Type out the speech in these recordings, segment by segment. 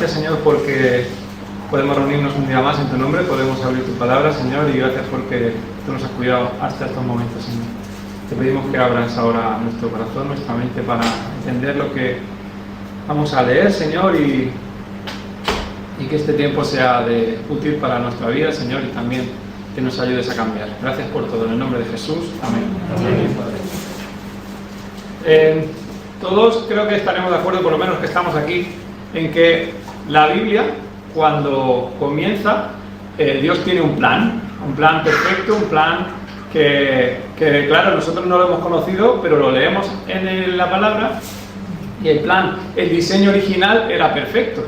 Gracias, Señor, porque podemos reunirnos un día más en tu nombre, podemos abrir tu palabra, Señor, y gracias porque tú nos has cuidado hasta estos momentos, Señor. Te pedimos que abras ahora nuestro corazón, nuestra mente, para entender lo que vamos a leer, Señor, y que este tiempo sea útil para nuestra vida, Señor, y también que nos ayudes a cambiar. Gracias por todo, en el nombre de Jesús. Amén. Todos creo que estaremos de acuerdo, por lo menos que estamos aquí, en que la Biblia, cuando comienza, Dios tiene un plan perfecto, un plan que claro, nosotros no lo hemos conocido, pero lo leemos en la palabra, y el diseño original era perfecto.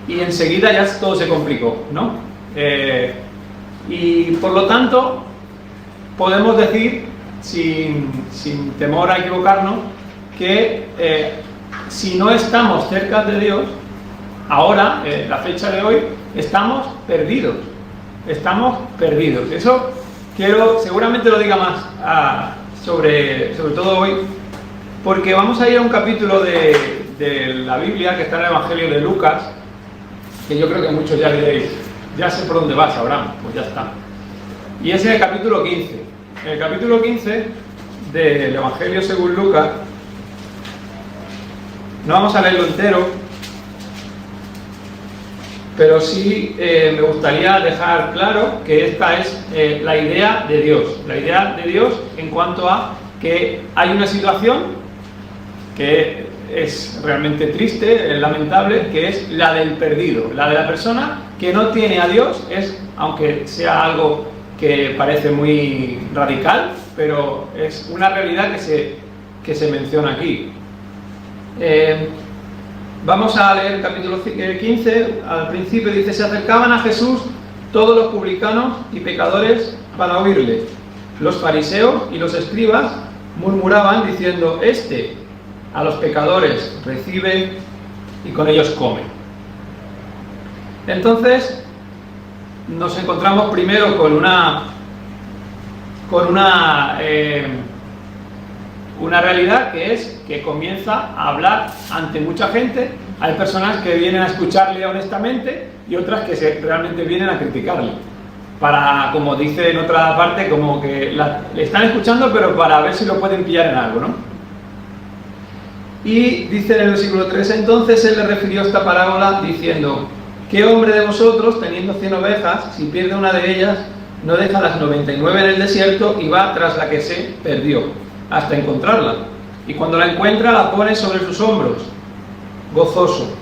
Y enseguida ya todo se complicó, ¿no? Y por lo tanto, podemos decir, sin temor a equivocarnos, que si no estamos cerca de Dios, ahora, la fecha de hoy, estamos perdidos. Estamos perdidos. Eso seguramente lo diga más sobre todo hoy, porque vamos a ir a un capítulo de la Biblia que está en el Evangelio de Lucas, que yo creo que muchos ya diréis, ya sé por dónde vas, Abraham, pues ya está. Y es en el capítulo 15. En el capítulo 15 del Evangelio según Lucas, no vamos a leerlo entero, pero sí me gustaría dejar claro que esta es la idea de Dios. La idea de Dios en cuanto a que hay una situación que es realmente triste, lamentable, que es la del perdido, la de la persona que no tiene a Dios, aunque sea algo que parece muy radical, pero es una realidad que se menciona aquí. Vamos a leer el capítulo 15, al principio dice: se acercaban a Jesús todos los publicanos y pecadores para oírle. Los fariseos y los escribas murmuraban diciendo: a los pecadores recibe y con ellos come. Entonces nos encontramos primero con una realidad que comienza a hablar ante mucha gente. Hay personas que vienen a escucharle honestamente y otras que realmente vienen a criticarle, como dice en otra parte, como que le están escuchando pero para ver si lo pueden pillar en algo, ¿no? Y dice en el versículo 3: entonces él le refirió esta parábola diciendo: ¿qué hombre de vosotros, teniendo 100 ovejas, si pierde una de ellas, no deja las 99 en el desierto y va tras la que se perdió, hasta encontrarla? Y cuando la encuentra, la pone sobre sus hombros, gozoso.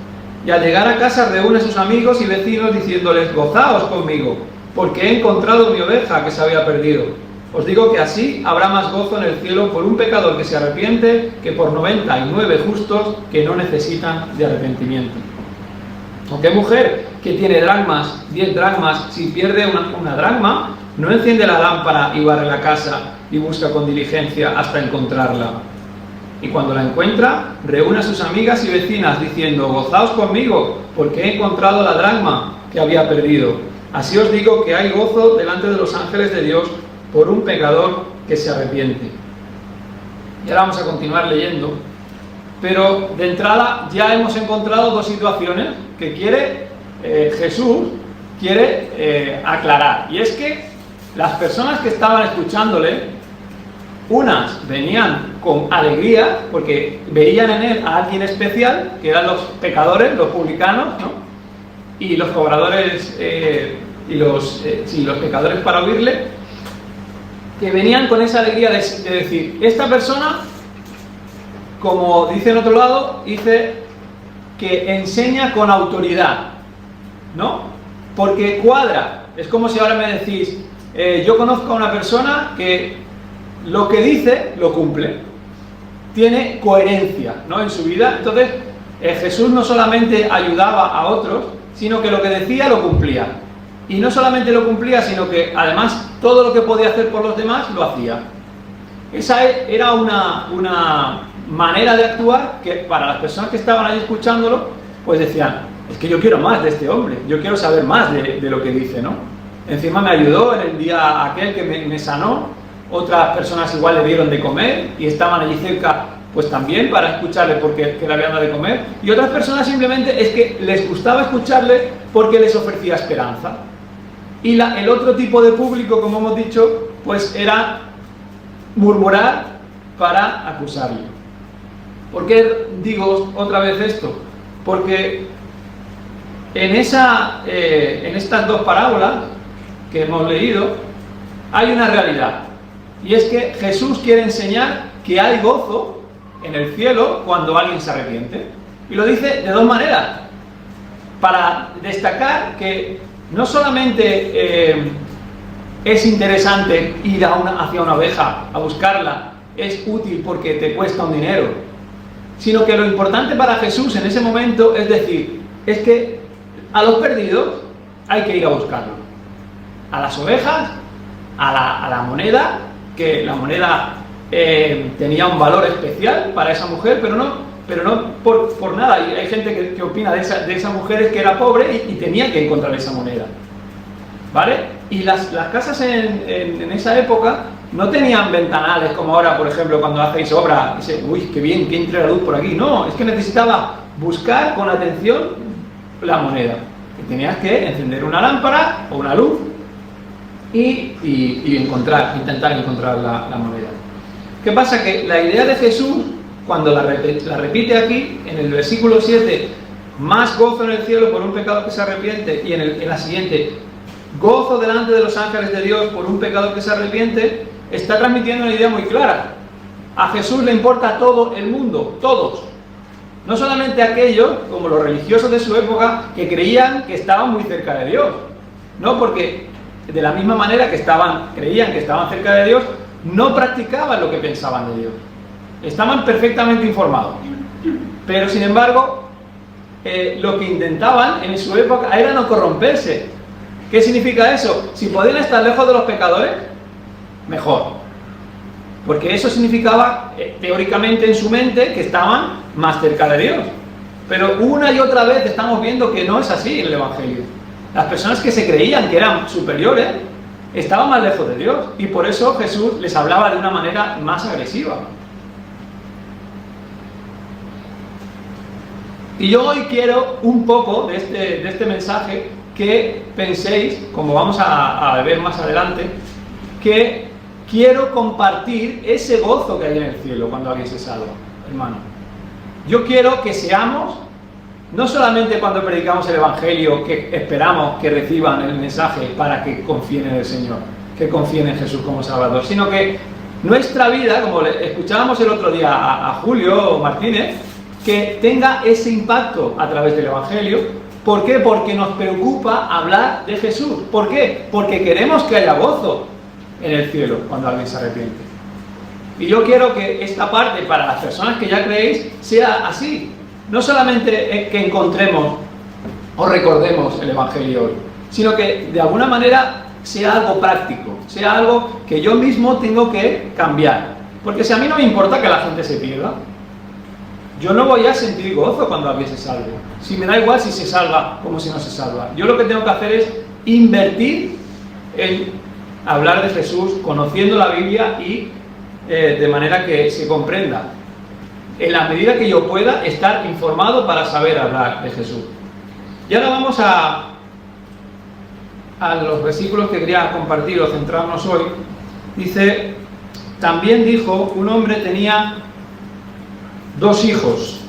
Y al llegar a casa reúne a sus amigos y vecinos diciéndoles: gozaos conmigo, porque he encontrado mi oveja que se había perdido. Os digo que así habrá más gozo en el cielo por un pecador que se arrepiente que por 99 justos que no necesitan de arrepentimiento. ¿O qué mujer que tiene 10 dracmas, si pierde una dracma, no enciende la lámpara y barre la casa y busca con diligencia hasta encontrarla? Y cuando la encuentra, reúne a sus amigas y vecinas diciendo: gozaos conmigo, porque he encontrado la dracma que había perdido. Así os digo que hay gozo delante de los ángeles de Dios por un pecador que se arrepiente. Y ahora vamos a continuar leyendo, pero de entrada ya hemos encontrado dos situaciones que Jesús quiere aclarar. Y es que las personas que estaban escuchándole, unas venían con alegría porque veían en él a alguien especial, que eran los pecadores, los publicanos, ¿no? Y los cobradores los pecadores para oírle, que venían con esa alegría de decir: esta persona, como dice en otro lado, dice que enseña con autoridad, ¿no? Porque cuadra. Es como si ahora me decís: yo conozco a una persona que lo que dice lo cumple, tiene coherencia, ¿no?, en su vida. Entonces Jesús no solamente ayudaba a otros, sino que lo que decía lo cumplía. Y no solamente lo cumplía, sino que además todo lo que podía hacer por los demás lo hacía. Esa era una manera de actuar que para las personas que estaban ahí escuchándolo, pues decían: es que yo quiero más de este hombre, yo quiero saber más de lo que dice, ¿no? Encima me ayudó en el día aquel que me sanó, otras personas igual le dieron de comer y estaban allí cerca pues también para escucharle porque que le habían dado de comer, y otras personas simplemente es que les gustaba escucharle porque les ofrecía esperanza. Y el otro tipo de público, como hemos dicho, pues era murmurar para acusarle. ¿Por qué digo otra vez esto? Porque en estas dos parábolas que hemos leído hay una realidad, y es que Jesús quiere enseñar que hay gozo en el cielo cuando alguien se arrepiente, y lo dice de dos maneras, para destacar que no solamente es interesante ir hacia una oveja a buscarla, es útil porque te cuesta un dinero, sino que lo importante para Jesús en ese momento es decir, es que a los perdidos hay que ir a buscarlo. A las ovejas, a la moneda, que la moneda tenía un valor especial para esa mujer, pero no por nada. Y hay gente que opina de esas mujeres que era pobre y tenía que encontrar esa moneda, ¿vale? Y las casas en esa época no tenían ventanales como ahora, por ejemplo, cuando hacéis obra, y dice, uy, qué bien que entre la luz por aquí. No, es que necesitaba buscar con atención la moneda. Y tenías que encender una lámpara o una luz y intentar encontrar la moneda. ¿Qué pasa? Que la idea de Jesús, cuando la repite aquí, en el versículo 7, más gozo en el cielo por un pecado que se arrepiente, y en la siguiente, gozo delante de los ángeles de Dios por un pecado que se arrepiente, está transmitiendo una idea muy clara. A Jesús le importa todo el mundo, todos. No solamente aquellos, como los religiosos de su época, que creían que estaban muy cerca de Dios. No, porque de la misma manera que creían que estaban cerca de Dios, no practicaban lo que pensaban de Dios. Estaban perfectamente informados. Pero sin embargo, lo que intentaban en su época era no corromperse. ¿Qué significa eso? Si podían estar lejos de los pecadores, mejor. Porque eso significaba, teóricamente en su mente, que estaban más cerca de Dios. Pero una y otra vez estamos viendo que no es así en el Evangelio. Las personas que se creían que eran superiores, estaban más lejos de Dios. Y por eso Jesús les hablaba de una manera más agresiva. Y yo hoy quiero un poco de este mensaje que penséis, como vamos a ver más adelante, que quiero compartir ese gozo que hay en el cielo cuando alguien se salva, hermano. Yo quiero que seamos, no solamente cuando predicamos el Evangelio, que esperamos que reciban el mensaje para que confíen en el Señor, que confíen en Jesús como Salvador, sino que nuestra vida, como escuchábamos el otro día a Julio Martínez, que tenga ese impacto a través del Evangelio. ¿Por qué? Porque nos preocupa hablar de Jesús. ¿Por qué? Porque queremos que haya gozo en el cielo cuando alguien se arrepiente. Y yo quiero que esta parte, para las personas que ya creéis, sea así. No solamente que encontremos o recordemos el Evangelio hoy, sino que de alguna manera sea algo práctico, sea algo que yo mismo tengo que cambiar. Porque si a mí no me importa que la gente se pierda, yo no voy a sentir gozo cuando alguien se salve. Si me da igual si se salva como si no se salva. Yo lo que tengo que hacer es invertir en hablar de Jesús, conociendo la Biblia y de manera que se comprenda. En la medida que yo pueda estar informado para saber hablar de Jesús. Y ahora vamos a los versículos que quería compartir o centrarnos hoy. Dice, también dijo, un hombre tenía 2 hijos.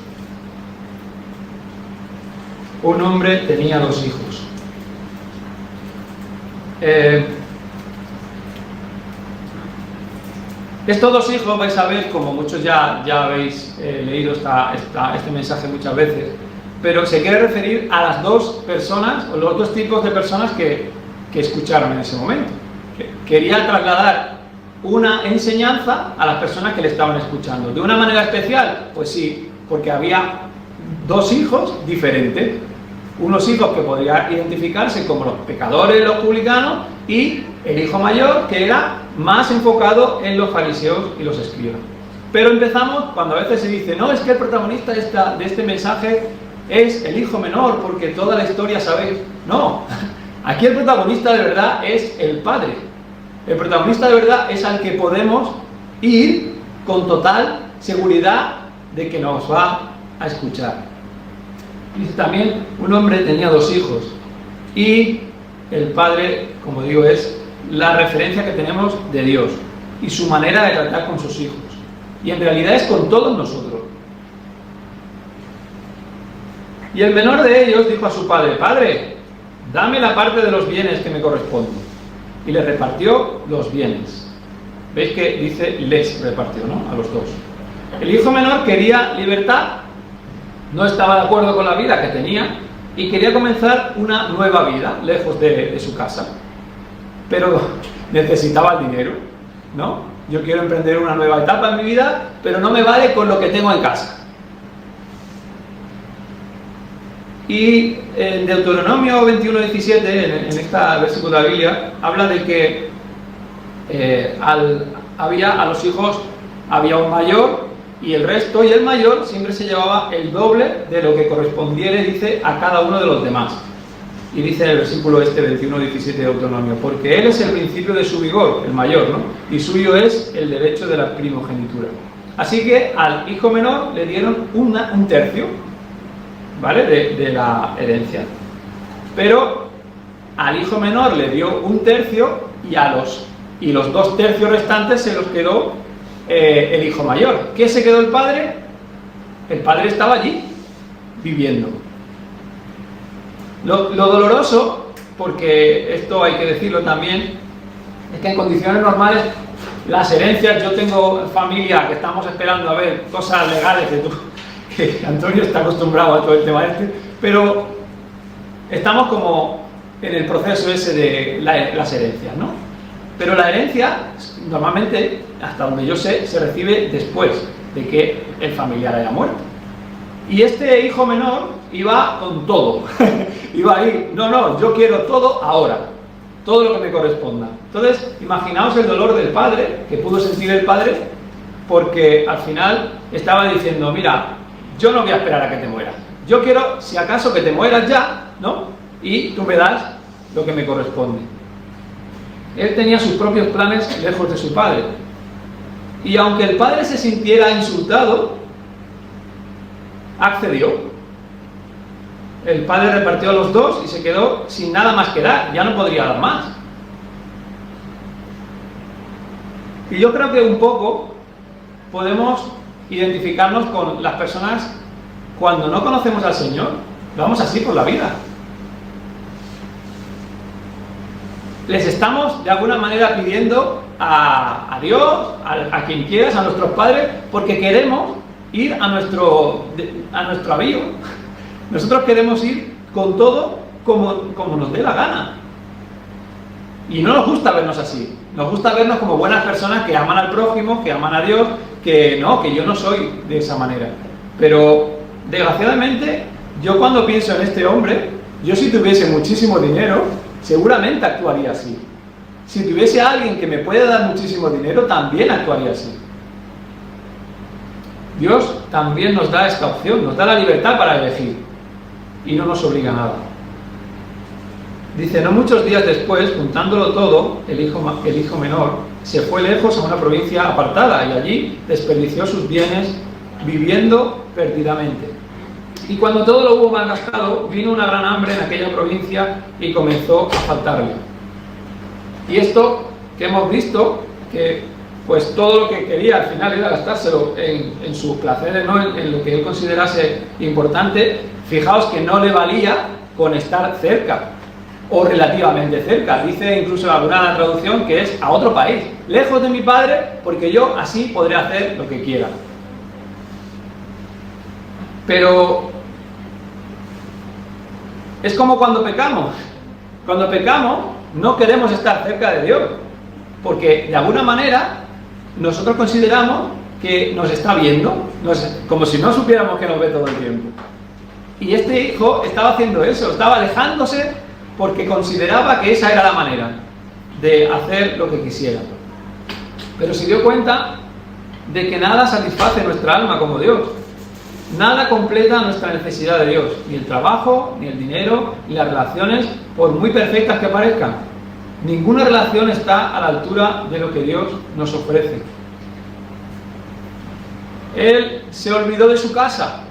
Un hombre tenía 2 hijos. Estos 2 hijos vais a ver, como muchos ya habéis leído este mensaje muchas veces, pero se quiere referir a las 2 personas, o los 2 tipos de personas que escucharon en ese momento. Quería trasladar una enseñanza a las personas que le estaban escuchando. ¿De una manera especial? Pues sí, porque había 2 hijos diferentes. Unos hijos que podrían identificarse como los pecadores, los publicanos, y el hijo mayor, que era más enfocado en los fariseos y los escribas. Pero empezamos cuando a veces se dice, no, es que el protagonista de este mensaje es el hijo menor, porque toda la historia sabéis. No, aquí el protagonista de verdad es el padre. El protagonista de verdad es al que podemos ir con total seguridad de que nos va a escuchar. Dice también, un hombre tenía 2 hijos y el padre, como digo, es la referencia que tenemos de Dios y su manera de tratar con sus hijos. Y en realidad es con todos nosotros. Y el menor de ellos dijo a su padre: Padre, dame la parte de los bienes que me corresponde. Y le repartió los bienes. ¿Veis que dice les repartió, ¿no? A los 2. El hijo menor quería libertad, no estaba de acuerdo con la vida que tenía y quería comenzar una nueva vida lejos de su casa. Pero necesitaba el dinero, ¿no? Yo quiero emprender una nueva etapa en mi vida, pero no me vale con lo que tengo en casa. Y en Deuteronomio 21:17, en esta versículo de la Biblia, habla de que a los hijos había un mayor y el resto, y el mayor siempre se llevaba el doble de lo que correspondiere, dice, a cada uno de los demás. Y dice en el versículo 21:17 de Deuteronomio: porque él es el principio de su vigor, el mayor, ¿no? Y suyo es el derecho de la primogenitura. Así que al hijo menor le dieron un tercio, ¿vale? De la herencia. Pero al hijo menor le dio un tercio y los 2 tercios restantes se los quedó el hijo mayor. ¿Qué se quedó el padre? El padre estaba allí, viviendo. Lo doloroso, porque esto hay que decirlo también, es que en condiciones normales las herencias, yo tengo familia que estamos esperando a ver cosas legales que Antonio está acostumbrado a todo el tema este, pero estamos como en el proceso ese de las herencias, ¿no? Pero la herencia, normalmente, hasta donde yo sé, se recibe después de que el familiar haya muerto. Y este hijo menor iba con todo. Iba a ir, no, yo quiero todo ahora, todo lo que me corresponda. Entonces, imaginaos el dolor del padre, que pudo sentir el padre, porque al final estaba diciendo: mira, yo no voy a esperar a que te mueras. Yo quiero, si acaso, que te mueras ya, ¿no? Y tú me das lo que me corresponde. Él tenía sus propios planes lejos de su padre. Y aunque el padre se sintiera insultado, accedió. El padre repartió a los 2 y se quedó sin nada más que dar. Ya no podría dar más. Y yo creo que un poco podemos identificarnos con las personas cuando no conocemos al Señor. Vamos así por la vida. Les estamos de alguna manera pidiendo a Dios, a quien quieras, a nuestros padres, porque queremos ir a nuestro avío. Nosotros queremos ir con todo como nos dé la gana. Y no nos gusta vernos así. Nos gusta vernos como buenas personas que aman al prójimo, que aman a Dios, que yo no soy de esa manera. Pero, desgraciadamente, yo cuando pienso en este hombre, yo si tuviese muchísimo dinero, seguramente actuaría así. Si tuviese a alguien que me puede dar muchísimo dinero, también actuaría así. Dios también nos da esta opción, nos da la libertad para elegir y no nos obliga a nada. Dice: no muchos días después, juntándolo todo, el hijo menor se fue lejos a una provincia apartada y allí desperdició sus bienes viviendo perdidamente. Y cuando todo lo hubo malgastado, vino una gran hambre en aquella provincia y comenzó a faltarle. Y esto que hemos visto, que pues todo lo que quería al final era gastárselo en sus placeres, no en lo que él considerase importante. Fijaos que no le valía con estar cerca o relativamente cerca. Dice incluso en alguna traducción que es a otro país, lejos de mi padre, porque yo así podré hacer lo que quiera. Pero es como cuando pecamos. Cuando pecamos no queremos estar cerca de Dios, porque de alguna manera nosotros consideramos que nos está viendo, como si no supiéramos que nos ve todo el tiempo. Y este hijo estaba haciendo eso, estaba alejándose porque consideraba que esa era la manera de hacer lo que quisiera. Pero se dio cuenta de que nada satisface nuestra alma como Dios. Nada completa nuestra necesidad de Dios, ni el trabajo, ni el dinero, ni las relaciones, por muy perfectas que parezcan. Ninguna relación está a la altura de lo que Dios nos ofrece. Él se olvidó de su casa.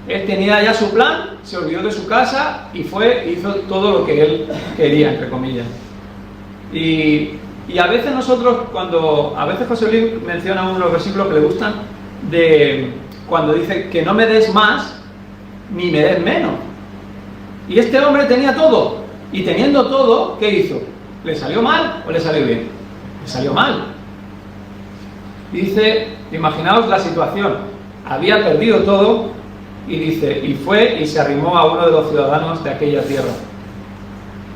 Él tenía ya su plan, se olvidó de su casa y hizo todo lo que él quería, entre comillas. Y a veces nosotros, a veces José Luis menciona unos versículos que le gustan, cuando dice que no me des más, ni me des menos. Y este hombre tenía todo, y teniendo todo, ¿qué hizo? ¿Le salió mal o le salió bien? Le salió mal. Y dice, imaginaos la situación, había perdido todo, y dice, y fue y se arrimó a uno de los ciudadanos de aquella tierra,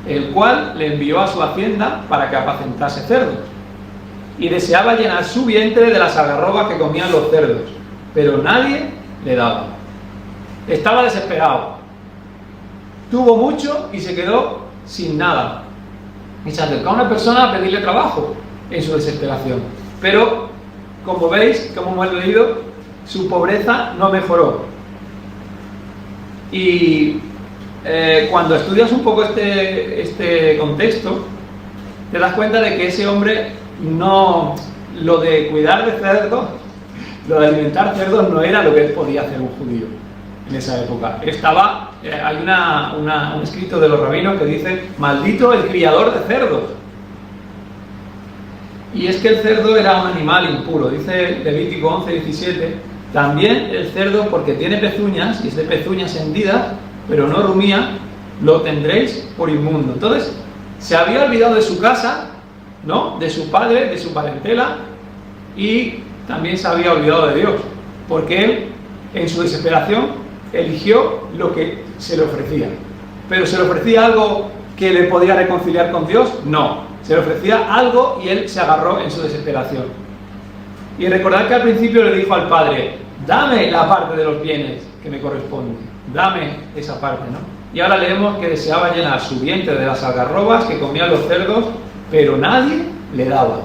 el cual le envió a su hacienda para que apacentase cerdos, y deseaba llenar su vientre de las algarrobas que comían los cerdos, pero nadie le daba. Estaba desesperado, tuvo mucho y se quedó sin nada, y se acercó a una persona a pedirle trabajo en su desesperación, pero como veis, como hemos leído, su pobreza no mejoró. Y cuando estudias un poco este contexto, te das cuenta de que ese hombre no, lo de cuidar de cerdos, lo de alimentar cerdos no era lo que él podía hacer un judío en esa época. Hay un escrito de los rabinos que dice, maldito el criador de cerdos. Y es que el cerdo era un animal impuro, dice Levítico 11:17, también el cerdo, porque tiene pezuñas, y es de pezuñas hendidas, pero no rumía, lo tendréis por inmundo. Entonces, se había olvidado de su casa, ¿no?, de su padre, de su parentela, y también se había olvidado de Dios, porque él, en su desesperación, eligió lo que se le ofrecía. Pero ¿se le ofrecía algo que le podía reconciliar con Dios? No, se le ofrecía algo y él se agarró en su desesperación. Y recordad que al principio le dijo al padre, dame la parte de los bienes que me corresponde, dame esa parte, ¿no? Y ahora leemos que deseaba llenar su vientre de las algarrobas que comían los cerdos, pero nadie le daba.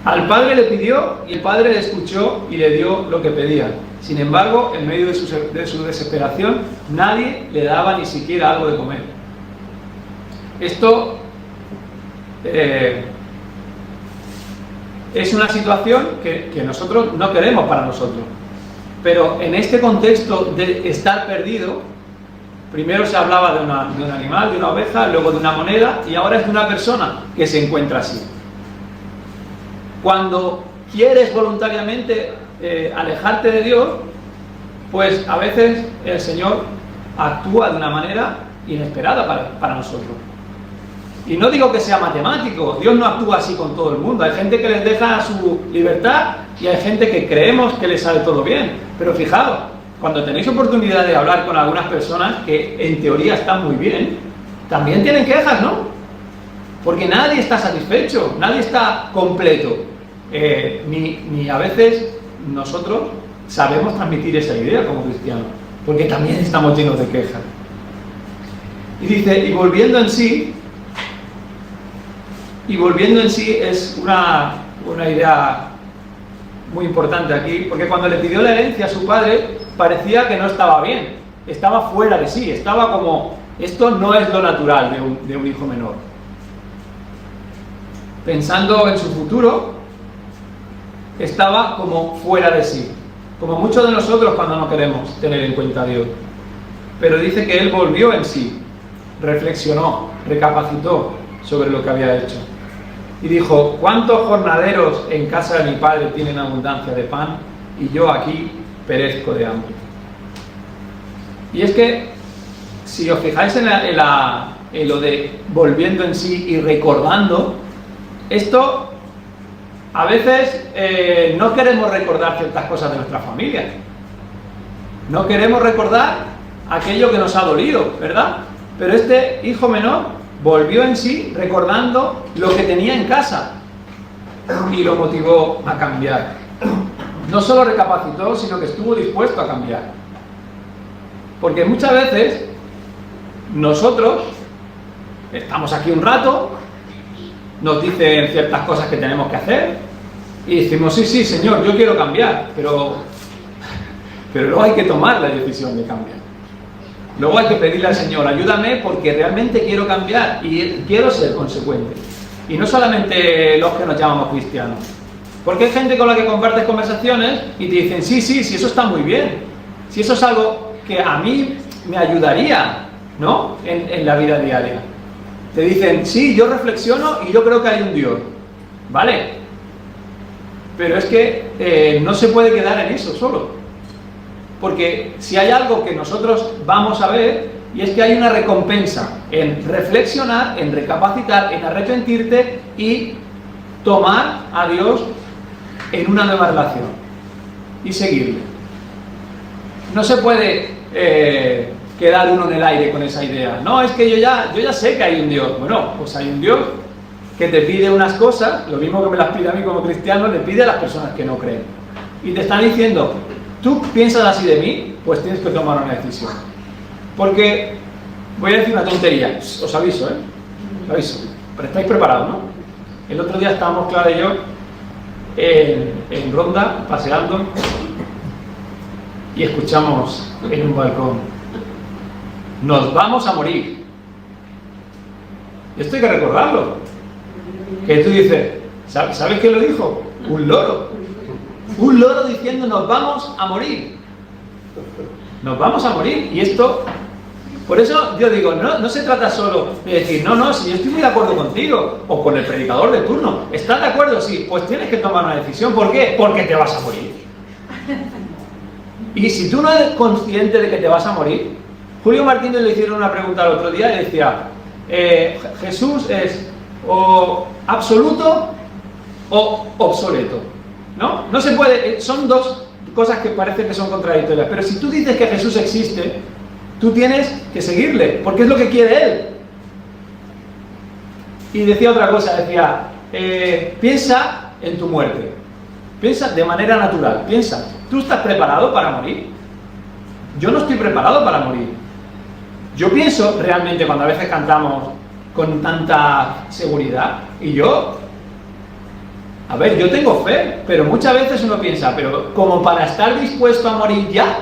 Al padre le pidió y el padre le escuchó y le dio lo que pedía. Sin embargo, en medio de su desesperación, nadie le daba ni siquiera algo de comer. Esto es una situación que nosotros no queremos para nosotros. Pero en este contexto de estar perdido, primero se hablaba de un animal, de una oveja, luego de una moneda, y ahora es de una persona que se encuentra así. Cuando quieres voluntariamente alejarte de Dios, pues a veces el Señor actúa de una manera inesperada para nosotros. Y no digo que sea matemático, Dios no actúa así con todo el mundo. Hay gente que les deja su libertad y hay gente que creemos que les sale todo bien. Pero fijaos, cuando tenéis oportunidad de hablar con algunas personas que en teoría están muy bien, también tienen quejas, ¿no? Porque nadie está satisfecho, nadie está completo. Ni a veces nosotros sabemos transmitir esa idea como cristianos, porque también estamos llenos de quejas. Y dice, y volviendo en sí es una idea muy importante aquí, porque cuando le pidió la herencia a su padre, parecía que no estaba bien, estaba fuera de sí, estaba como, esto no es lo natural de un hijo menor. Pensando en su futuro, estaba como fuera de sí, como muchos de nosotros cuando no queremos tener en cuenta a Dios. Pero dice que él volvió en sí, reflexionó, recapacitó sobre lo que había hecho. Y dijo, ¿cuántos jornaleros en casa de mi padre tienen abundancia de pan y yo aquí perezco de hambre? Y es que, si os fijáis en lo de volviendo en sí y recordando, esto a veces no queremos recordar ciertas cosas de nuestra familia. No queremos recordar aquello que nos ha dolido, ¿verdad? Pero este hijo menor volvió en sí recordando lo que tenía en casa y lo motivó a cambiar. No solo recapacitó, sino que estuvo dispuesto a cambiar. Porque muchas veces nosotros estamos aquí un rato, nos dicen ciertas cosas que tenemos que hacer y decimos, sí, Señor, yo quiero cambiar, pero luego hay que tomar la decisión de cambiar. Luego hay que pedirle al Señor, ayúdame porque realmente quiero cambiar y quiero ser consecuente. Y no solamente los que nos llamamos cristianos, Porque hay gente con la que compartes conversaciones y te dicen, sí, sí, sí, eso está muy bien. Si eso es algo que a mí me ayudaría, ¿no? En la vida diaria. Te dicen, sí, yo reflexiono y yo creo que hay un Dios. ¿Vale? Pero es que no se puede quedar en eso solo. Porque si hay algo que nosotros vamos a ver, y es que hay una recompensa en reflexionar, en recapacitar, en arrepentirte y tomar a Dios en una nueva relación y seguirle. No se puede quedar uno en el aire con esa idea. No, es que yo ya sé que hay un Dios. Bueno, pues hay un Dios que te pide unas cosas, lo mismo que me las pide a mí como cristiano, le pide a las personas que no creen. Y te están diciendo, tú piensas así de mí, pues tienes que tomar una decisión. Porque, voy a decir una tontería, os aviso, os aviso, pero estáis preparados, ¿no? El otro día estábamos, Clara y yo, en Ronda, paseando, y escuchamos en un balcón, nos vamos a morir. Y esto hay que recordarlo. Que tú dices, ¿sabes quién lo dijo? Un loro. Un loro diciendo, nos vamos a morir. Nos vamos a morir. Y esto, por eso yo digo, no se trata solo de decir, no, si yo estoy muy de acuerdo contigo, o con el predicador de turno. ¿Estás de acuerdo? Sí, pues tienes que tomar una decisión. ¿Por qué? Porque te vas a morir. Y si tú no eres consciente de que te vas a morir, Julio Martínez le hicieron una pregunta el otro día y decía, Jesús es o absoluto o obsoleto, ¿no? No se puede, son dos cosas que parecen que son contradictorias, pero si tú dices que Jesús existe, tú tienes que seguirle, porque es lo que quiere Él. Y decía otra cosa, decía, piensa en tu muerte, piensa de manera natural, piensa, ¿tú estás preparado para morir? Yo no estoy preparado para morir. Yo pienso realmente cuando a veces cantamos con tanta seguridad, y yo tengo fe, pero muchas veces uno piensa, pero como para estar dispuesto a morir ya,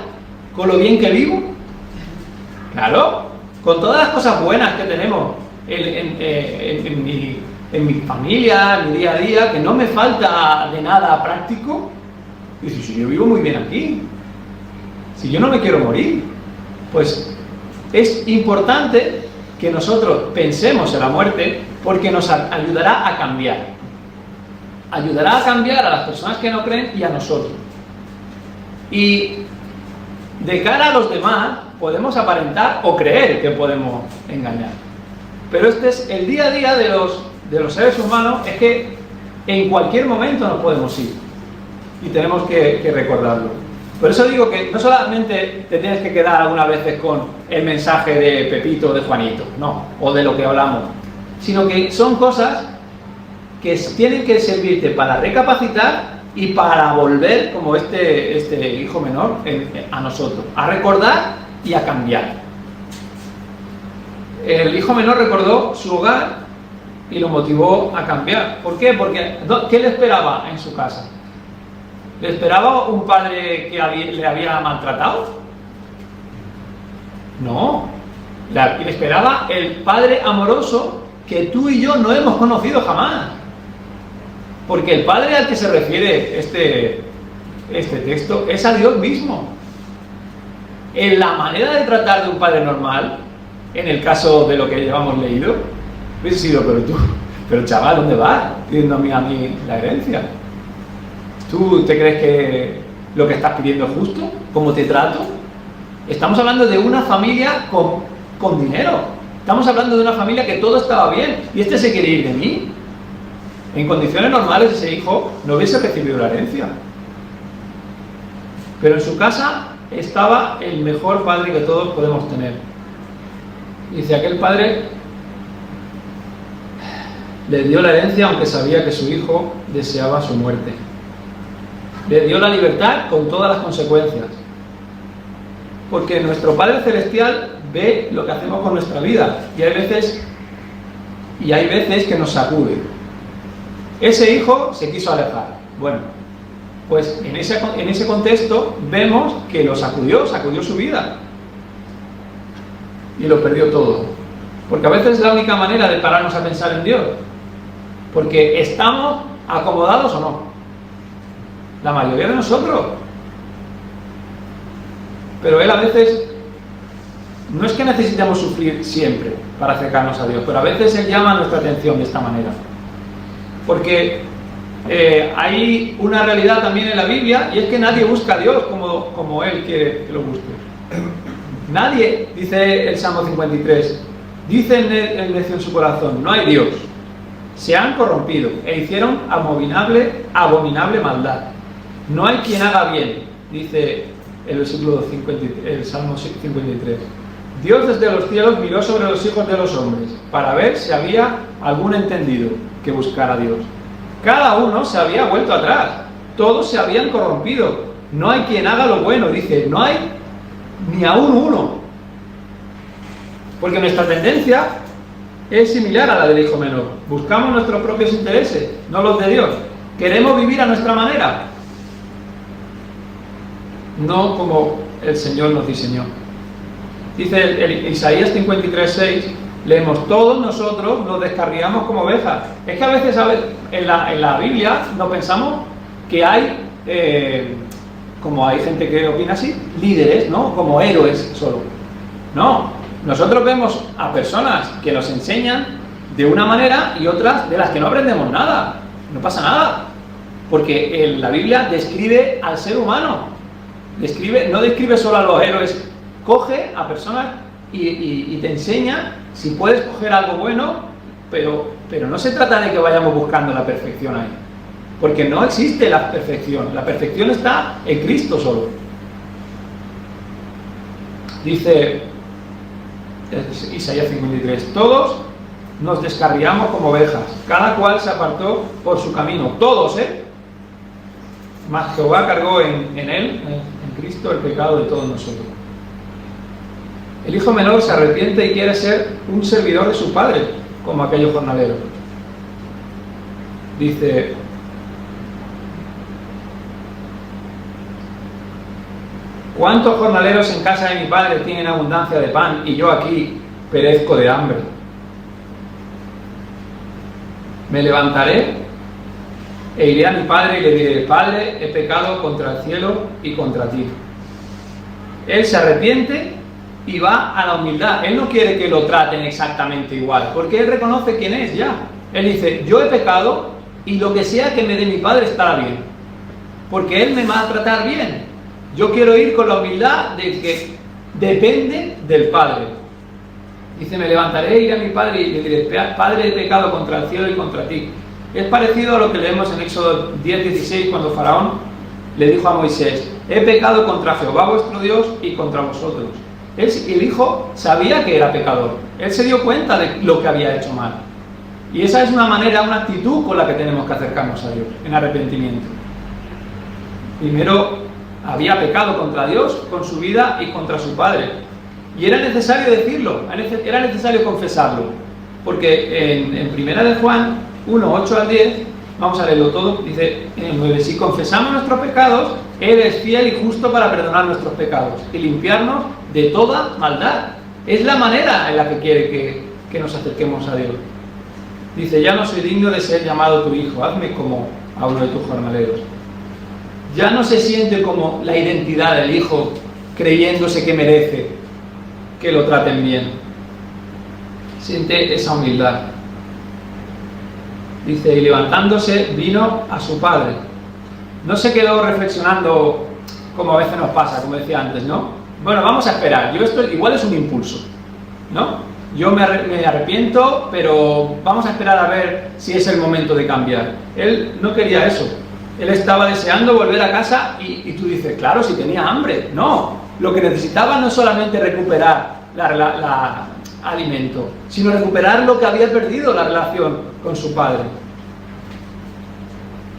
con lo bien que vivo, claro, con todas las cosas buenas que tenemos en mi familia, en mi día a día, que no me falta de nada práctico, y si yo vivo muy bien aquí, si yo no me quiero morir, pues es importante que nosotros pensemos en la muerte porque nos ayudará a cambiar. Ayudará a cambiar a las personas que no creen y a nosotros. Y de cara a los demás podemos aparentar o creer que podemos engañar. Pero este es el día a día de los seres humanos, es que en cualquier momento nos podemos ir. Y tenemos que recordarlo. Por eso digo que no solamente te tienes que quedar algunas veces con el mensaje de Pepito o de Juanito, no, o de lo que hablamos, sino que son cosas que tienen que servirte para recapacitar y para volver, como este hijo menor, a nosotros, a recordar y a cambiar. El hijo menor recordó su hogar y lo motivó a cambiar. ¿Por qué? Porque ¿qué le esperaba en su casa? ¿Le esperaba un padre que le había maltratado? No. Le esperaba el padre amoroso que tú y yo no hemos conocido jamás. Porque el padre al que se refiere este texto es a Dios mismo. En la manera de tratar de un padre normal, en el caso de lo que llevamos leído, hubiese sido, pero chaval, ¿dónde vas? Pidiéndome a mí la herencia. ¿Tú te crees que lo que estás pidiendo es justo? ¿Cómo te trato? Estamos hablando de una familia con dinero. Estamos hablando de una familia que todo estaba bien. ¿Y este se quiere ir de mí? En condiciones normales ese hijo no hubiese recibido la herencia. Pero en su casa estaba el mejor padre que todos podemos tener. Dice, aquel padre le dio la herencia aunque sabía que su hijo deseaba su muerte. Le dio la libertad con todas las consecuencias. Porque nuestro Padre Celestial ve lo que hacemos con nuestra vida. Y hay veces que nos sacude. Ese hijo se quiso alejar. Bueno, pues en ese contexto vemos que lo sacudió su vida. Y lo perdió todo. Porque a veces es la única manera de pararnos a pensar en Dios. Porque estamos acomodados o no. la mayoría de nosotros. Pero Él a veces, no es que necesitemos sufrir siempre para acercarnos a Dios, pero a veces Él llama nuestra atención de esta manera. Porque hay una realidad también en la Biblia, y es que nadie busca a Dios como Él quiere que lo busque. Nadie, dice el Salmo 53, dice el necio en su corazón, no hay Dios. Se han corrompido e hicieron abominable maldad. No hay quien haga bien, dice el Salmo 53. Dios desde los cielos miró sobre los hijos de los hombres para ver si había algún entendido que buscara a Dios. Cada uno se había vuelto atrás, todos se habían corrompido. No hay quien haga lo bueno, dice, no hay ni aún uno. Porque nuestra tendencia es similar a la del hijo menor. Buscamos nuestros propios intereses, no los de Dios. Queremos vivir a nuestra manera, no como el Señor nos diseñó. Dice el Isaías 53:6, leemos, todos nosotros nos descarriamos como ovejas. Es que a veces en la Biblia no pensamos que hay, como hay gente que opina así, líderes, ¿no? Como héroes solo. No, nosotros vemos a personas que nos enseñan de una manera y otras de las que no aprendemos nada. No pasa nada, porque la Biblia describe al ser humano, no describe solo a los héroes. Coge a personas y te enseña si puedes coger algo bueno, pero no se trata de que vayamos buscando la perfección ahí, porque no existe la perfección está en Cristo solo. Dice Isaías 53, todos nos descarriamos como ovejas, cada cual se apartó por su camino, todos, mas Jehová cargó en él, en Cristo, el pecado de todos nosotros. El hijo menor se arrepiente y quiere ser un servidor de su padre, como aquellos jornaleros. Dice, ¿cuántos jornaleros en casa de mi padre tienen abundancia de pan y yo aquí perezco de hambre? Me levantaré e iré a mi padre y le diré, Padre, he pecado contra el cielo y contra ti. Él se arrepiente y va a la humildad. Él no quiere que lo traten exactamente igual, porque él reconoce quién es ya. Él dice, yo he pecado y lo que sea que me dé mi padre estará bien, porque él me va a tratar bien. Yo quiero ir con la humildad de que depende del Padre. Dice, me levantaré e iré a mi padre y le diré, Padre, he pecado contra el cielo y contra ti. Es parecido a lo que leemos en Éxodo 10:16, cuando Faraón le dijo a Moisés, he pecado contra Jehová vuestro Dios y contra vosotros. El hijo sabía que era pecador, él se dio cuenta de lo que había hecho mal. Y esa es una manera, una actitud con la que tenemos que acercarnos a Dios, en arrepentimiento. Primero, había pecado contra Dios con su vida y contra su padre. Y era necesario decirlo, era necesario confesarlo. Porque en Primera de Juan 1, 8 al 10, vamos a leerlo todo, dice en el 9, si confesamos nuestros pecados, Él es fiel y justo para perdonar nuestros pecados y limpiarnos de toda maldad. Es la manera en la que quiere que nos acerquemos a Dios. Dice, ya no soy digno de ser llamado tu hijo, hazme como a uno de tus jornaleros. Ya no se siente como la identidad del hijo, creyéndose que merece que lo traten bien. Siente esa humildad. Dice, y levantándose vino a su padre. No se quedó reflexionando como a veces nos pasa, como decía antes, ¿no? Bueno, vamos a esperar, esto igual es un impulso, ¿no? Yo me arrepiento, pero vamos a esperar a ver si es el momento de cambiar. Él no quería eso. Él estaba deseando volver a casa y tú dices, claro, si tenía hambre. No, lo que necesitaba no es solamente recuperar la alimento, sino recuperar lo que había perdido, la relación con su padre.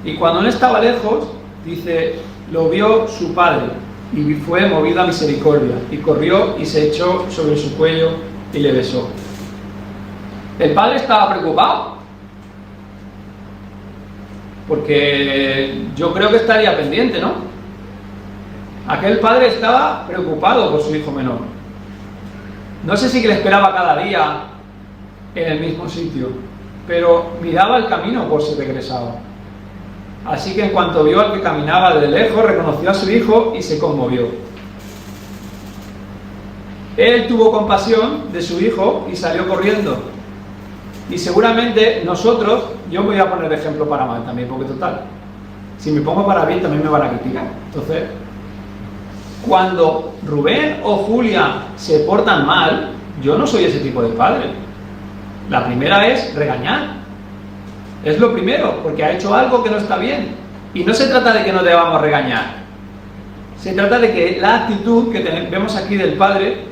Y cuando él estaba lejos, dice, lo vio su padre y fue movido a misericordia y corrió y se echó sobre su cuello y le besó. El padre estaba preocupado, porque yo creo que estaría pendiente, ¿no? Aquel padre estaba preocupado por su hijo menor. No sé si le esperaba cada día en el mismo sitio, pero miraba el camino por si regresaba. Así que en cuanto vio al que caminaba de lejos, reconoció a su hijo y se conmovió. Él tuvo compasión de su hijo y salió corriendo. Y seguramente nosotros, yo voy a poner de ejemplo para mal también, porque total, si me pongo para bien también me van a criticar. Entonces, cuando Rubén o Julia se portan mal, yo no soy ese tipo de padre. La primera es regañar. Es lo primero, porque ha hecho algo que no está bien. Y no se trata de que no debamos regañar. Se trata de que la actitud que vemos aquí del padre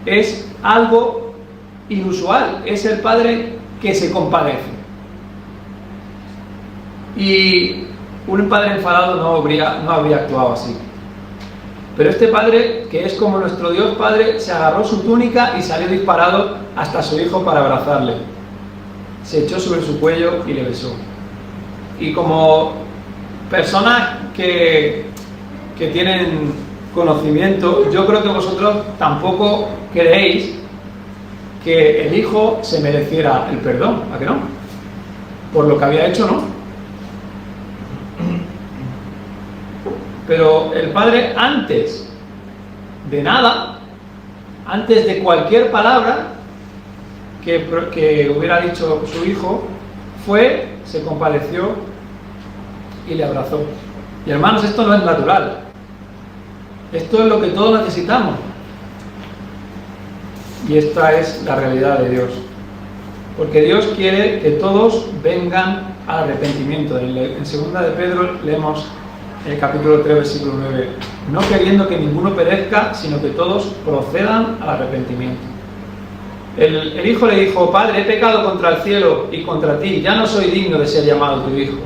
es algo inusual. Es el padre que se compadece. Y un padre enfadado no habría actuado así. Pero este padre, que es como nuestro Dios Padre, se agarró su túnica y salió disparado hasta su hijo para abrazarle. Se echó sobre su cuello y le besó. Y como personas que tienen conocimiento, yo creo que vosotros tampoco creéis que el hijo se mereciera el perdón, ¿a que no? Por lo que había hecho, ¿no? Pero el padre, antes de nada, antes de cualquier palabra que hubiera dicho su hijo, se compadeció y le abrazó. Y hermanos, esto no es natural. Esto es lo que todos necesitamos. Y esta es la realidad de Dios. Porque Dios quiere que todos vengan al arrepentimiento. En 2 de Pedro leemos en el capítulo 3, versículo 9, no queriendo que ninguno perezca, sino que todos procedan al arrepentimiento. El hijo le dijo: Padre, he pecado contra el cielo y contra ti, ya no soy digno de ser llamado tu hijo.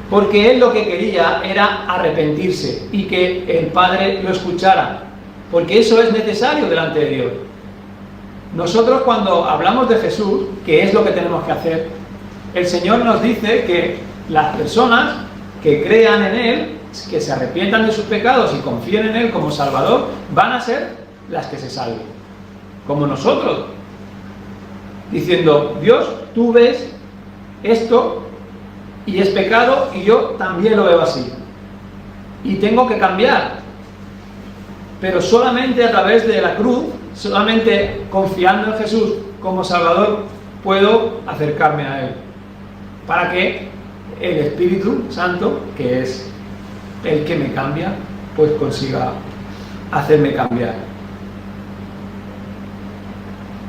Porque él lo que quería era arrepentirse y que el padre lo escuchara, porque eso es necesario delante de Dios. Nosotros, cuando hablamos de Jesús, que es lo que tenemos que hacer, el Señor nos dice que las personas que crean en Él, que se arrepientan de sus pecados y confíen en Él como Salvador, van a ser las que se salven, como nosotros, diciendo: Dios, tú ves esto y es pecado y yo también lo veo así y tengo que cambiar, pero solamente a través de la cruz, solamente confiando en Jesús como Salvador, puedo acercarme a Él, para que el Espíritu Santo, que es el que me cambia, pues consiga hacerme cambiar.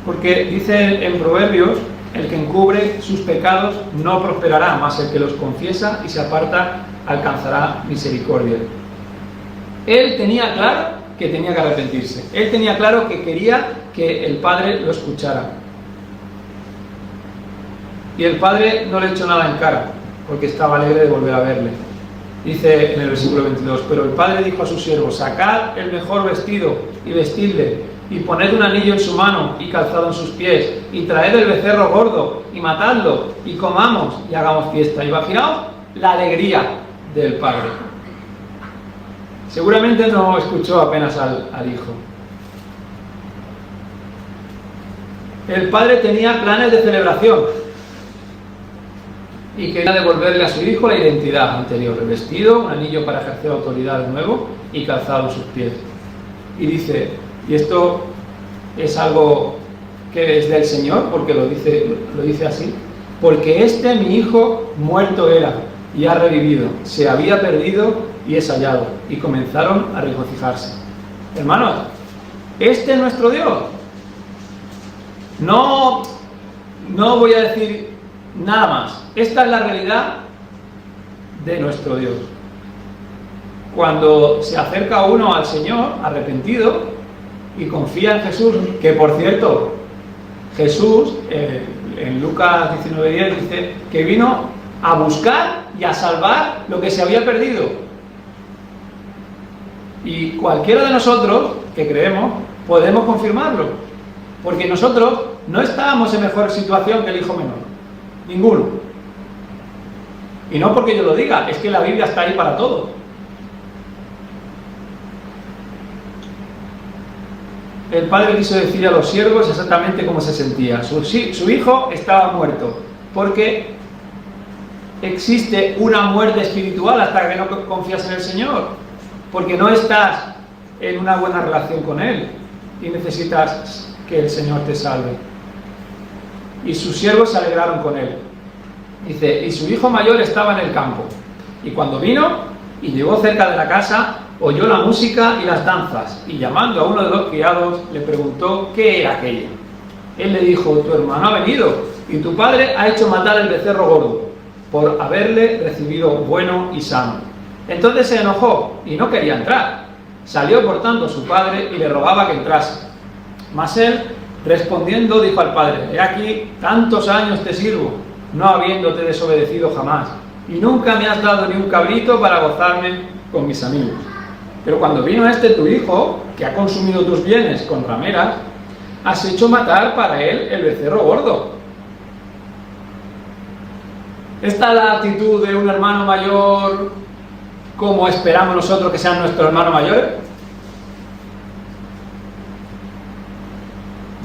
Porque dice en Proverbios: el que encubre sus pecados no prosperará, mas el que los confiesa y se aparta alcanzará misericordia. Él tenía claro que tenía que arrepentirse. Él tenía claro que quería que el Padre lo escuchara. Y el Padre no le echó nada en cara, porque estaba alegre de volver a verle. Dice en el versículo 22, pero el padre dijo a sus siervos: sacad el mejor vestido y vestidle, y poned un anillo en su mano y calzado en sus pies, y traed el becerro gordo y matadlo, y comamos y hagamos fiesta. Imaginaos la alegría del padre. Seguramente no escuchó apenas al hijo. El padre tenía planes de celebración y quería devolverle a su hijo la identidad anterior: el vestido, un anillo para ejercer autoridad de nuevo y calzado en sus pies. Y dice, y esto es algo que es del Señor, porque lo dice así: porque mi hijo muerto era y ha revivido, se había perdido y es hallado. Y comenzaron a regocijarse. Hermanos, este es nuestro Dios. No voy a decir nada más. Esta es la realidad de nuestro Dios. Cuando se acerca uno al Señor arrepentido y confía en Jesús, que por cierto, Jesús en Lucas 19:10 dice que vino a buscar y a salvar lo que se había perdido. Y cualquiera de nosotros que creemos podemos confirmarlo, porque nosotros no estábamos en mejor situación que el hijo menor, ninguno. Y no porque yo lo diga, es que la Biblia está ahí para todo. El padre quiso decir a los siervos exactamente cómo se sentía. Su hijo estaba muerto, porque existe una muerte espiritual hasta que no confías en el Señor, porque no estás en una buena relación con Él y necesitas que el Señor te salve. Y sus siervos se alegraron con él. Dice, y su hijo mayor estaba en el campo, y cuando vino y llegó cerca de la casa, oyó la música y las danzas, y llamando a uno de los criados le preguntó qué era aquello. Él le dijo, tu hermano ha venido y tu padre ha hecho matar el becerro gordo por haberle recibido bueno y sano. Entonces se enojó y no quería entrar. Salió por tanto su padre y le rogaba que entrase. Mas él, respondiendo, dijo al padre, he aquí, tantos años te sirvo, no habiéndote desobedecido jamás, y nunca me has dado ni un cabrito para gozarme con mis amigos. Pero cuando vino este tu hijo, que ha consumido tus bienes con rameras, has hecho matar para él el becerro gordo. ¿Esta es la actitud de un hermano mayor como esperamos nosotros que sean nuestros hermanos mayores?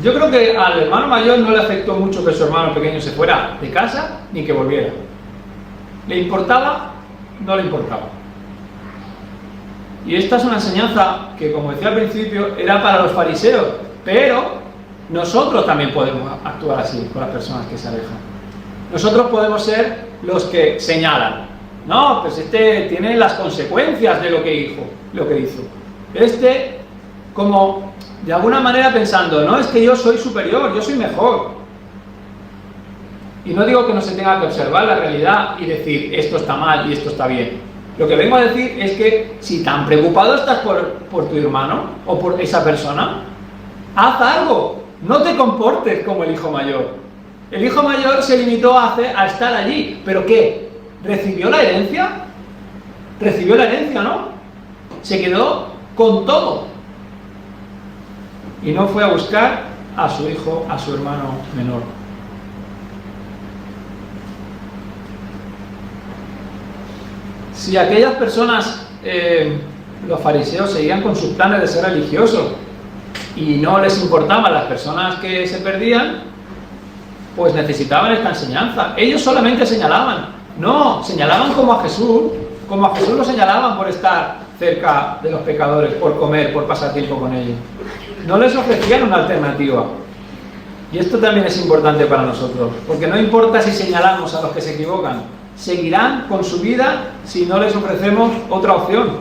Yo creo que al hermano mayor no le afectó mucho que su hermano pequeño se fuera de casa ni que volviera. ¿Le importaba? No le importaba. Y esta es una enseñanza que, como decía al principio, era para los fariseos, pero nosotros también podemos actuar así con las personas que se alejan. Nosotros podemos ser los que señalan. No, pues este tiene las consecuencias de lo que hizo. Este, como de alguna manera pensando, no, es que yo soy superior, yo soy mejor. Y no digo que no se tenga que observar la realidad y decir, esto está mal y esto está bien. Lo que vengo a decir es que si tan preocupado estás por tu hermano o por esa persona, haz algo, no te comportes como el hijo mayor. El hijo mayor se limitó a estar allí, ¿pero qué? ¿Recibió la herencia? Recibió la herencia, ¿no? Se quedó con todo. Y no fue a buscar a su hijo, a su hermano menor. Si aquellas personas, los fariseos, seguían con sus planes de ser religiosos y no les importaban las personas que se perdían, pues necesitaban esta enseñanza. Ellos solamente señalaban, no, señalaban como a Jesús lo señalaban por estar cerca de los pecadores, por comer, por pasar tiempo con ellos. No les ofrecían una alternativa. Y esto también es importante para nosotros, porque no importa si señalamos a los que se equivocan, seguirán con su vida si no les ofrecemos otra opción.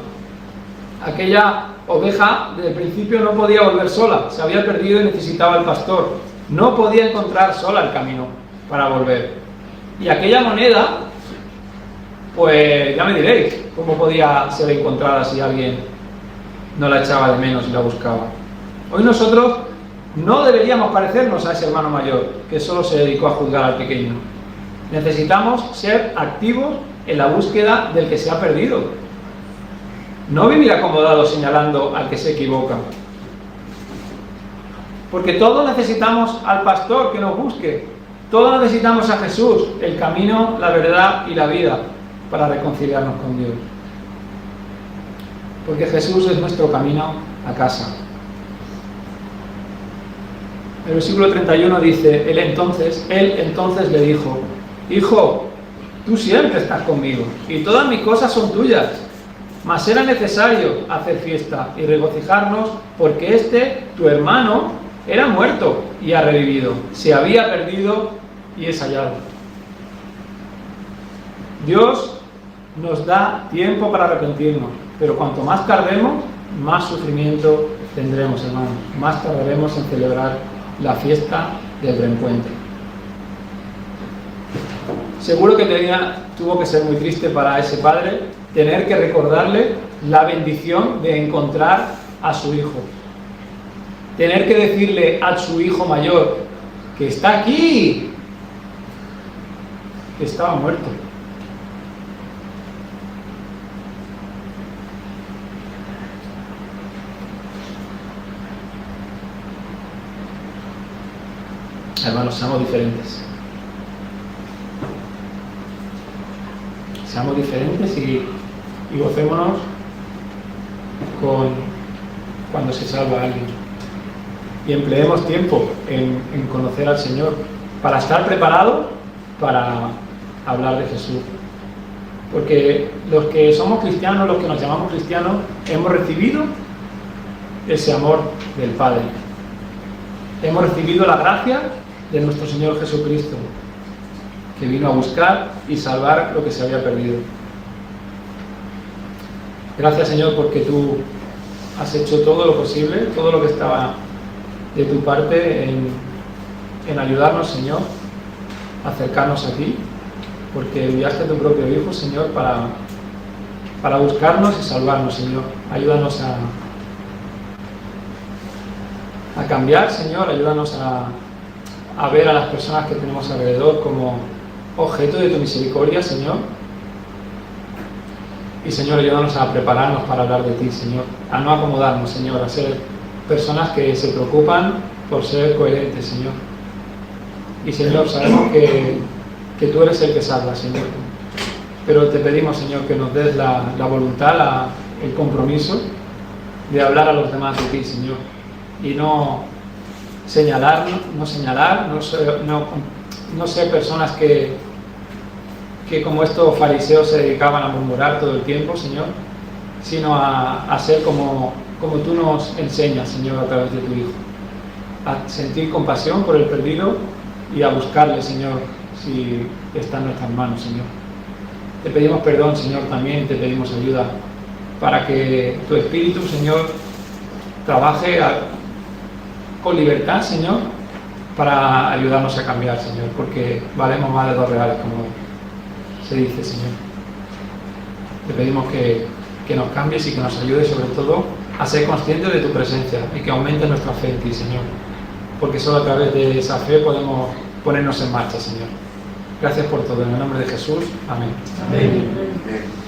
Aquella oveja desde el principio no podía volver sola, se había perdido y necesitaba al pastor. No podía encontrar sola el camino para volver. Y aquella moneda, pues ya me diréis cómo podía ser encontrada si alguien no la echaba de menos y la buscaba. Hoy nosotros no deberíamos parecernos a ese hermano mayor que solo se dedicó a juzgar al pequeño. Necesitamos ser activos en la búsqueda del que se ha perdido. No vivir acomodados señalando al que se equivoca. Porque todos necesitamos al pastor que nos busque. Todos necesitamos a Jesús, el camino, la verdad y la vida, para reconciliarnos con Dios. Porque Jesús es nuestro camino a casa. El versículo 31 dice, él entonces le dijo, Hijo, tú siempre estás conmigo, y todas mis cosas son tuyas, mas era necesario hacer fiesta y regocijarnos, porque tu hermano, era muerto y ha revivido, se había perdido y es hallado. Dios nos da tiempo para arrepentirnos, pero cuanto más tardemos, más sufrimiento tendremos, hermanos. Más tardaremos en celebrar la fiesta del reencuentro. Seguro que tuvo que ser muy triste para ese padre tener que recordarle la bendición de encontrar a su hijo. Tener que decirle a su hijo mayor que está aquí, que estaba muerto. Hermanos, seamos diferentes. Seamos diferentes y gocémonos cuando se salva a alguien. Y empleemos tiempo en conocer al Señor para estar preparados para hablar de Jesús. Porque los que somos cristianos, los que nos llamamos cristianos, hemos recibido ese amor del Padre. Hemos recibido la gracia de nuestro Señor Jesucristo, que vino a buscar y salvar lo que se había perdido. Gracias, Señor, porque tú has hecho todo lo posible, todo lo que estaba de tu parte en ayudarnos, Señor, a acercarnos a ti, porque enviaste a tu propio Hijo, Señor, para buscarnos y salvarnos, Señor. Ayúdanos a cambiar, Señor, ayúdanos a ver a las personas que tenemos alrededor como objeto de tu misericordia, Señor. Y, Señor, ayúdanos a prepararnos para hablar de ti, Señor, a no acomodarnos, Señor, a ser personas que se preocupan por ser coherentes, Señor. Y, Señor, sabemos que tú eres el que salva, Señor. Pero te pedimos, Señor, que nos des la voluntad, el compromiso de hablar a los demás de ti, Señor. Y no señalar, no ser personas que como estos fariseos se dedicaban a murmurar todo el tiempo, Señor, sino a ser como tú nos enseñas, Señor, a través de tu Hijo. A sentir compasión por el perdido y a buscarle, Señor, si está en nuestras manos, Señor. Te pedimos perdón, Señor, también te pedimos ayuda para que tu Espíritu, Señor, trabaje con libertad, Señor, para ayudarnos a cambiar, Señor, porque valemos más de 2 reales, como se dice, Señor. Te pedimos que nos cambies y que nos ayudes, sobre todo, a ser conscientes de tu presencia y que aumente nuestra fe en ti, Señor, porque solo a través de esa fe podemos ponernos en marcha, Señor. Gracias por todo, en el nombre de Jesús. Amén. Amén.